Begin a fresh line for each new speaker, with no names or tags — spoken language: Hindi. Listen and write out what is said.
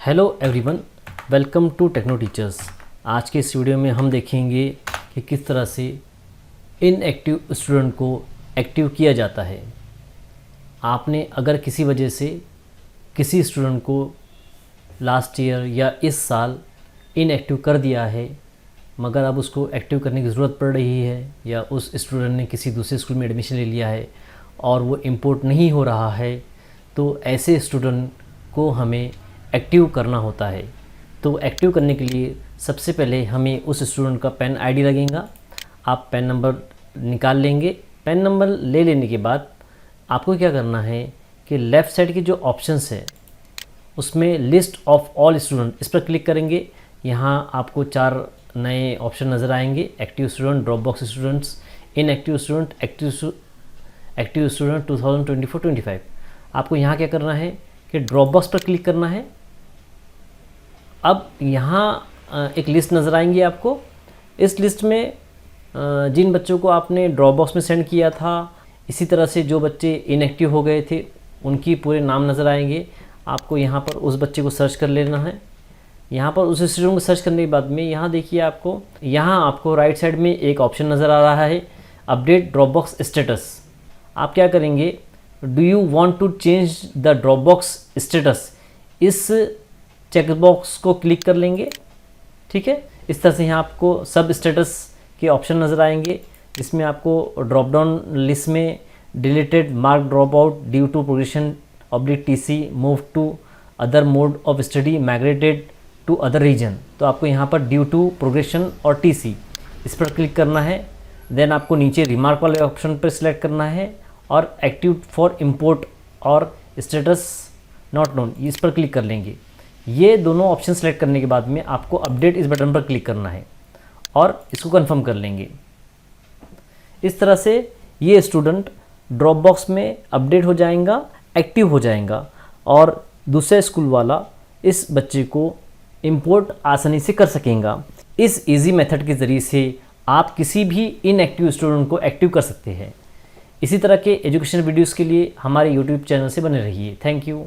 Hello everyone, welcome to Techno Teachers. आज के इस वीडियो में हम देखेंगे कि किस तरह से इनएक्टिव स्टूडेंट को एक्टिव किया जाता है। आपने अगर किसी वजह से किसी स्टूडेंट को लास्ट ईयर या इस साल इनएक्टिव कर दिया है, मगर अब उसको एक्टिव करने की ज़रूरत पड़ रही है, या उस स्टूडेंट ने किसी दूसरे स्कूल में एडमिशन ले लिया है और वो इम्पोर्ट नहीं हो रहा है, तो ऐसे स्टूडेंट को हमें एक्टिव करना होता है। तो एक्टिव करने के लिए सबसे पहले हमें उस स्टूडेंट का पेन आईडी लगेगा। आप पेन नंबर निकाल लेंगे। पेन नंबर ले लेने के बाद आपको क्या करना है कि लेफ़्ट साइड की जो ऑप्शंस है उसमें लिस्ट ऑफ ऑल स्टूडेंट, इस पर क्लिक करेंगे। यहाँ आपको 4 नए ऑप्शन नज़र आएंगे: active student, drop box students, inactive student, active student 2024-25। आपको यहाँ क्या करना है कि ड्रॉप बॉक्स पर क्लिक करना है। अब यहाँ एक लिस्ट नज़र आएंगी आपको। इस लिस्ट में जिन बच्चों को आपने ड्रॉप बॉक्स में सेंड किया था, इसी तरह से जो बच्चे इनएक्टिव हो गए थे उनकी पूरे नाम नज़र आएंगे। आपको यहाँ पर उस बच्चे को सर्च कर लेना है। यहाँ पर उस स्टूडेंट को सर्च करने के बाद में यहाँ देखिए, आपको राइट साइड में एक ऑप्शन नज़र आ रहा है, अपडेट ड्रॉप बॉक्स स्टेटस। आप क्या करेंगे, do you want to change the drop box status, इस चेक बॉक्स को क्लिक कर लेंगे। ठीक है, इस तरह से यहाँ आपको सब स्टेटस के ऑप्शन नज़र आएंगे। इसमें आपको ड्रॉप डाउन लिस्ट में deleted, mark drop out due to progression /TC, move to other mode of study, migrated to other region. तो आपको यहाँ पर ड्यू टू प्रोग्रेशन और TC इस पर क्लिक करना है। देन आपको नीचे रिमार्क वाले ऑप्शन पर सिलेक्ट करना है और एक्टिव फॉर इम्पोर्ट और स्टेटस नॉट नोन, इस पर क्लिक कर लेंगे। ये दोनों ऑप्शन सेलेक्ट करने के बाद में आपको अपडेट इस बटन पर क्लिक करना है और इसको कंफर्म कर लेंगे। इस तरह से ये स्टूडेंट ड्रॉप बॉक्स में अपडेट हो जाएगा, एक्टिव हो जाएगा, और दूसरा स्कूल वाला इस बच्चे को इम्पोर्ट आसानी से कर सकेगा। इस इजी मेथड के ज़रिए से आप किसी भी इनएक्टिव स्टूडेंट को एक्टिव कर सकते हैं। इसी तरह के एजुकेशन वीडियोस के लिए हमारे YouTube चैनल से बने रहिए। Thank you.